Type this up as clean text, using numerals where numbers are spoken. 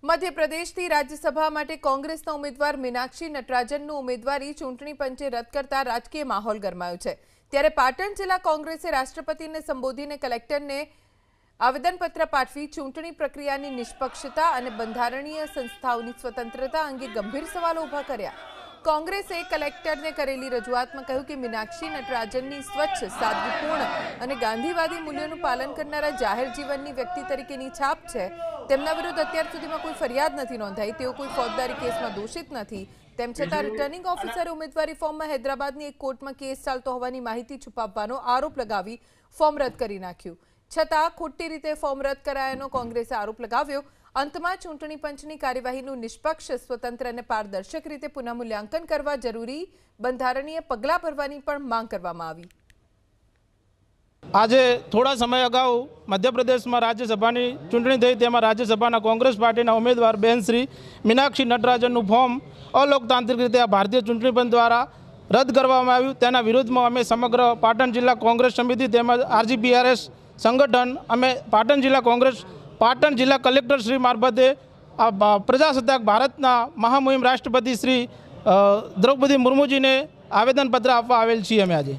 મધ્યપ્રદેશથી રાજ્યસભા માટે કોંગ્રેસના ઉમેદવાર મીનાક્ષી નટરાજનનું ઉમેદવારી ચૂંટણી પંચે રદ કરતા રાજકીય માહોલ ગરમાયો છે। ત્યારે પાટણ જિલ્લા કોંગ્રેસે રાષ્ટ્રપતિને સંબોધીને કલેક્ટરને આવેદનપત્ર પાઠવી ચૂંટણી પ્રક્રિયાની નિષ્પક્ષતા અને બંધારણીય સંસ્થાઓની સ્વતંત્રતા અંગે ગંભીર સવાલો ઊભા કર્યા। કોંગ્રેસે કલેક્ટરને કરેલી રજૂઆતમાં કહ્યું કે મીનાક્ષી નટરાજનની સ્વચ્છ, સાદગીપૂર્ણ અને ગાંધીવાદી મૂલ્યોનું પાલન કરનારા જાહેર જીવનની વ્યક્તિ તરીકેની છાપ છે। તેમના વિરુદ્ધ અત્યાર સુધીમાં કોઈ ફરિયાદ નથી નોંધાઈ, તેઓ કોઈ ફોજદારી કેસમાં દોષિત નથી। તેમ છતાં રિટર્નિંગ ઓફિસરે ઉમેદવારી ફોર્મમાં હૈદરાબાદની એક કોર્ટમાં કેસ ચાલતો હોવાની માહિતી છુપાવવાનો આરોપ લગાવી ફોર્મ રદ કરી નાખ્યું। છતાં ખોટી રીતે ફોર્મ રદ કરાયાનો કોંગ્રેસે આરોપ લગાવ્યો। અંતમાં ચૂંટણી પંચની કાર્યવાહીનું નિષ્પક્ષ, સ્વતંત્ર અને પારદર્શક રીતે પુનઃમૂલ્યાંકન કરવા જરૂરી બંધારણીય પગલાં ભરવાની પણ માંગ કરવામાં આવી। આજે થોડા સમય અગાઉ મધ્યપ્રદેશમાં રાજ્યસભાની ચૂંટણી થઈ, તેમાં રાજ્યસભાના કોંગ્રેસ પાર્ટીના ઉમેદવાર બહેન શ્રી મીનાક્ષી નટરાજનનું ફોર્મ અલોકતાંત્રિક રીતે આ ભારતીય ચૂંટણી પંચ દ્વારા રદ કરવામાં આવ્યું। તેના વિરોધમાં અમે સમગ્ર પાટણ જિલ્લા કોંગ્રેસ સમિતિ તેમજ આરજીપીઆરએસ સંગઠન અમે પાટણ જિલ્લા કોંગ્રેસ પાટણ જિલ્લા કલેક્ટર શ્રી મારફતે પ્રજાસત્તાક ભારતના મહામહિમ રાષ્ટ્રપતિ શ્રી દ્રૌપદી મુર્મુજીને આવેદનપત્ર આપવા આવેલ છીએ। અમે આજે